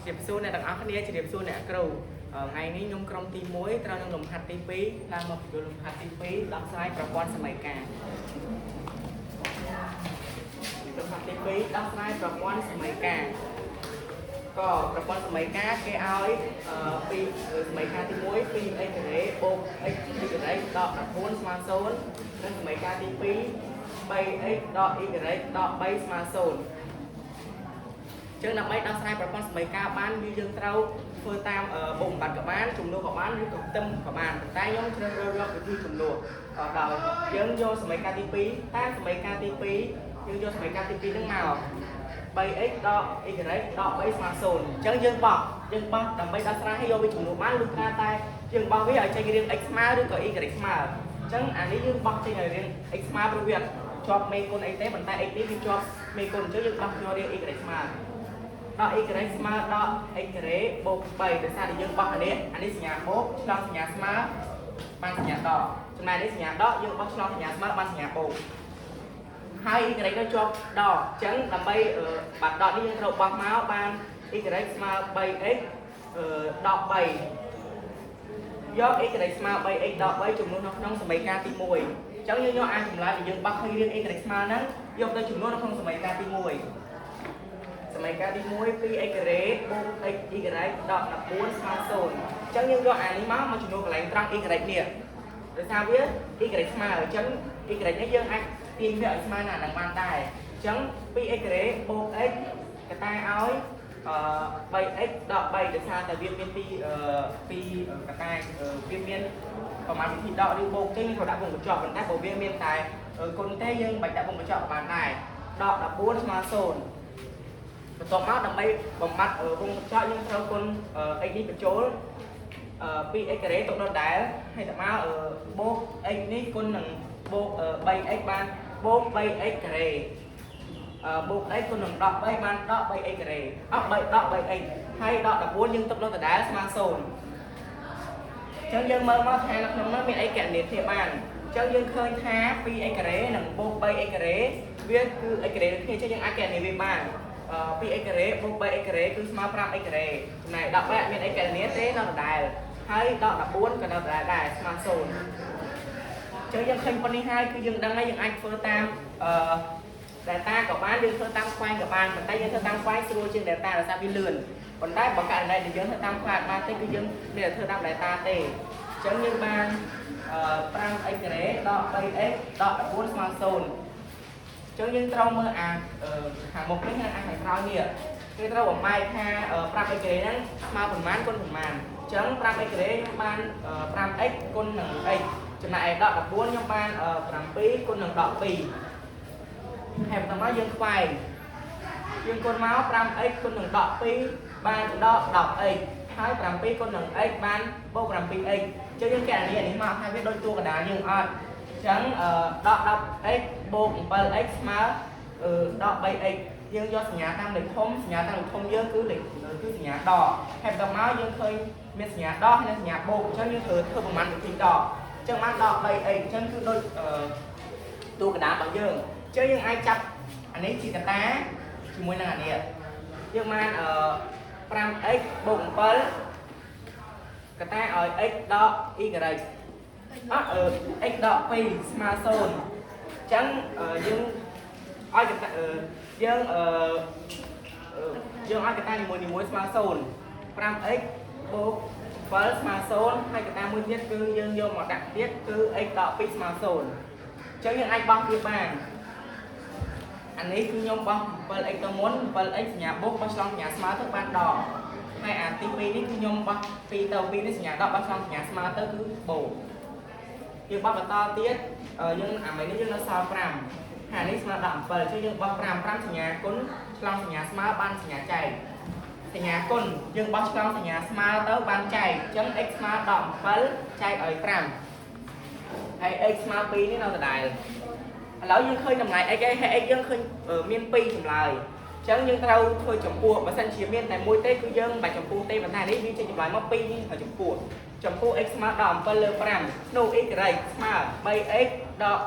Diệp Xu này đặc áo kia chỉ Diệp Xu này cầu ngày ní nhung công ty muối trao nhung lồng hạt tí phí làm một lồng hạt tí phí đọc saiประกอบสมัยกาลลงหาtí phí đọc saiประกอบสมัยกาลก็ประกอบสมัยกาลแกเอาปีสมัยกาลที่มุ้ยปีไอ้กระเดโบไอ้ที่กระเดดอกดับพ้นสมาโซนนั่นสมัยกาลที่ปีใบไอ้ดอกอีกระเดดอกใบสมาโซนចឹងដើម្បីដោះស្រាយប្រព័ន្ធសម័យកាលបានយើងត្រូវធ្វើតាមបុំបាត់ក៏បានជំនួសក៏បានឬក៏ខ្ទឹមក៏បានតែខ្ញុំជ្រើសរើសយកវិធីជំនួសដល់យើងយកសម័យកាលទី2តែសម័យកាលទី2យើងយកសម័យកាលទី2ហ្នឹងមក 3x ដល់ y ដល់ 3 ស្មើ0អញ្ចឹងយើងបោះដើម្បីដោះស្រាយឲ្យយកវាជំនួសបានលុះត្រាតែយើងបោះវាឲ្យចេញរាង x ស្មើឬក៏ y ស្មើអញ្ចឹងអានេះយើងបោះចេញឲ្យរាង x ស្មើព្រោះវាជាប់មេគុណអីទេប៉ុន្តែ x នេះវាជាប់មេគុណអញ្ចឹងយើងបោះយករាង y ស្មើដល់ y ស្មើដល់ x បូក3ដោយសារតែយើងបោះអានេះសញ្ញាបូកឆ្លងសញ្ញាស្មើបានសញ្ញាដកចំណែកនេះសញ្ញាដកយើងបោះឆ្លងសញ្ញាស្មើបានសញ្ញាបូកហើយ y ទៅជាប់ដកអញ្ចឹងដើម្បីបាត់ដកនេះយើងត្រូវបោះមកបាន y ស្មើ 3x ដក3យក y ស្មើ 3x ដក3ចំនួននៅក្នុងសមីការទី1អញ្ចឹងយើងយកអានចម្លើយដែលយើងបោះឃើញរាង y ស្មើហ្នឹងយកទៅចំនួននៅក្នុងសមីការទី1សមីការទី1 2x បូក x y ដក14ស្មើ0អញ្ចឹងយើងយកអានេះមកចំនួនកន្លែងត្រង់ y នេះដោយសារវា y ស្មើអញ្ចឹង y នេះយើងអាចទាញវាឲ្យស្មើនឹងបានដែរអញ្ចឹង 2x បូក x កតាឲ្យ3x ដក3ដោយសារតែវាមានពីកតាវាមានប្រមាណវិធីដកឬបូកទេយើងត្រូវដាក់វងកញ្ចក់ប៉ុន្តែបើវាមានតែគុណទេយើងបាច់ដាក់វងកញ្ចក់បានដែរដក14ស្មើ0បន្ទាប់មកដើម្បីបំបត្តិវងកញ្ចក់យើងត្រូវគុណ x នេះបញ្ចូល 2x ទៅដល់ដែលហើយតមកបូក x នេះគុណនឹងបូក 3x បានបូក 3x បូក x គុណនឹងដក3បានដក 3x អត់3ដក 3x ហើយដក14យើងទុកនៅដដែលស្មើ0អញ្ចឹងយើងមើលមកថានៅក្នុងនោះមានអីកណនាធៀបបានអញ្ចឹងយើងឃើញថា 2x និងបូក 3x វាគឺ x គ្នាអញ្ចឹងយើងអាចកណនាវាបាន 2x បូក 3x គឺស្មើ 5x ចំណែក13អត់មានអីកណនាទេនៅដដែលហើយដក14ក៏នៅដដែលដែរស្មើ0ចឹងយើងឃើញប៉ុណ្នេះហើយគឺយើងដឹងហើយយើងអាចធ្វើតាម data ក៏បានយើងធ្វើតាមខ្វែងក៏បានប៉ុន្តែយើងធ្វើតាមខ្វែងស្រួលជាង data ដោយសារវាលឿនប៉ុន្តែបើករណីដែលយើងធ្វើតាមខ្វែងបានទេគឺយើងមានតែធ្វើតាម data ទេអញ្ចឹងយើងបាន 5x ដក 3x ដក14ស្មើ0អញ្ចឹងយើងត្រូវមើលអាខាងមុខនេះនិងអាខាងក្រោយនេះគឺត្រូវបំបែកថា 5x ហ្នឹងស្មើប៉ុន្មានគុណប៉ុន្មានអញ្ចឹង 5x ខ្ញុំបាន 5x គុណនឹង x ចំណែកដក14ខ្ញុំបាន 7គុណនឹងដក2ហើយបន្តមកយើងខ្វែងយើងគុណមក 5x គុណនឹងដក2បានដក 10x ហើយ 7គុណនឹង x បានបូក 7x អញ្ចឹងយើងកណនានេះមកថាវាដូចតួកណ្ដាលយើងអត់អញ្ចឹងដក 10x បូក 7x ស្មើដក 3x យើងយកសញ្ញាតាមលេខធំសញ្ញាតាមលេខធំយើងគឺសញ្ញាដកហើយបន្តមកយើងឃើញមានសញ្ញាដកហើយសញ្ញាបូកអញ្ចឹងយើងធ្វើប្រមាណវិធីដកអញ្ចឹងបានដក 3x អញ្ចឹងគឺដូចតួកណ្ដាលរបស់យើងអញ្ចឹងយើងអាចចាប់អានេះជាកតាជាមួយនឹងអានេះយើងបាន 5x បូក 7កតាឲ្យ x ដក y x ដក 2 ស្មើ 0អញ្ចឹងយើងឲ្យកតាយើងឲ្យកតានីមួយស្មើ 0 5x បូក 7 ស្មើ 0 ហើយកតាមួយទៀតគឺយើងយកមកដាក់ទៀតគឺ x ដក 2 ស្មើ 0 អញ្ចឹងយើងអាចបោះវាបានអានេះគឺខ្ញុំបោះ 7x ទៅមុន 7x សញ្ញាបូកបោះឆ្លងសញ្ញាស្មើទៅបានដកហើយអាទី2នេះគឺខ្ញុំបោះ2ទៅ2នេះសញ្ញាដកបោះឆ្លងសញ្ញាស្មើទៅគឺបូកយើងបោះបន្តទៀតយើងអានេះយើងនៅសល់5ហើយនេះស្មើដល់7អញ្ចឹងយើងបោះ5សញ្ញាគុណឆ្លងសញ្ញាស្មើបានសញ្ញាចែកសញ្ញាគុណយើងបោះឆ្លងសញ្ញាស្មើទៅបានចែកអញ្ចឹង x ស្មើដល់7ចែកឲ្យ5ហើយ x ស្មើ2នេះនៅដដែលឥឡូវយើងឃើញតម្លៃ x ហើយ x យើងឃើញមាន2ចម្លើយអញ្ចឹងយើងត្រូវធ្វើចំពោះបើសិនជាមានតែមួយទេគឺយើងមិនបាច់ចំពោះទេប៉ុន្តែនេះវាជាចម្លើយមក2នេះចំពោះx ស្មើដល់7លើ5នោះ y ស្មើ 3x ដក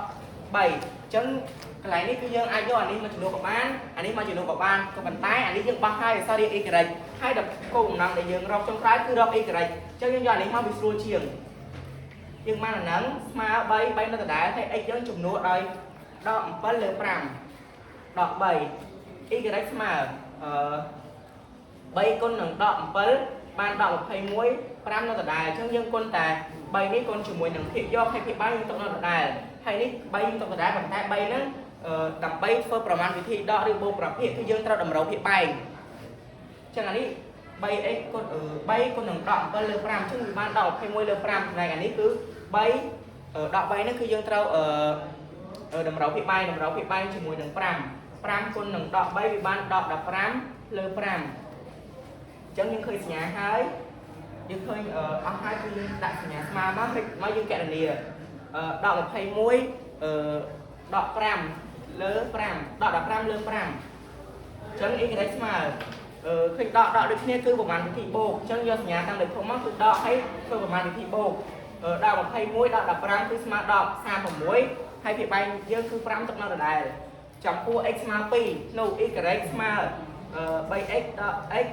3 chân cái này cứ dương ai vô anh đi mà chịu của bạn anh đi mà chịu của bạn có bàn tay anh đi dương ba hai sao đi y cái hai đập cùng nằm để dương rau trong trái cứ rau y cái chân dương anh đi mau bị xua chiềng dương mà là nắng mà bay bay nó đã thấy ấy chân chụp nụ đây đọ bắt lửa pram đọ bảy y cái mà bay con nằng đọ bắt ban đọ hay muối pram nó đã chân dương con tà bay ní con chụp muối nằng thiệt do hay thiệt bay tụi nó đã hay ní bay tụi nó đã bàn tay bay nó đầm bay phơiประมาณวิธีดอกหรือโบประเภทที่ยังเราดำเราเพียไปฉะนั้นนี่ใบเอ็กคนใบคนหนึ่งดอกก็เลือกปรามซึ่งบ้านดอกให้มวยเลือกปรามในอันนี้คือใบดอกใบนั่นคือยังเราดำเราเพียไปดำเราเพียไปชั่วโมงหนึ่งปรามปรามคนหนึ่งดอกใบบ้านดอกดับปรามเลือกปรามจังยังเคยสัญญาให้ยังเคยเอาให้คือดักสัญญามายังแกะนี่ดอกให้มวยดอกปรามเลือกปรามดอกดับปรามเลือกปรามจังอีกอะไรมาเคยดอกด้วยที่นี่คือประมาณวิธีโบกจังยอดสัญญาตั้งแต่ผมมั่งคือดอกให้คือประมาณวิธีโบกดอกให้มวยดอกดับปรามคือมาดอกซาผมมวยให้เพียไปเยอะคือปรามตกนอนได้จับคู่ x มาปีโน่อีกอะไรมาใบ x ดอก x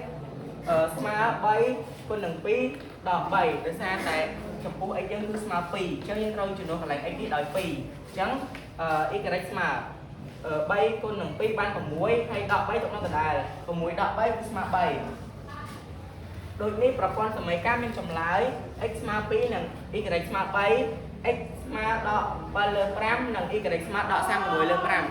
มาใบคนหนึ่งปีดอกใบโดยซาแต่จับคู่ x ยังคือมาปีจังยังเราจุดโน้ตอะไร x ที่ดอยปีจังอีกอะไรมาใบคนหนึ่งปีบ้านของมวยให้ดอกใบตกน้ำตาได้ของมวยดอกใบมาใบโดยนี้ประกอบสมัยการเป็นจำลาย x มาปีหนึ่งอีกอะไรมาใบ x มาดอกใบเลือกแรมหนึ่งอีกอะไรมาดอกสร้างมวยเลือกแรม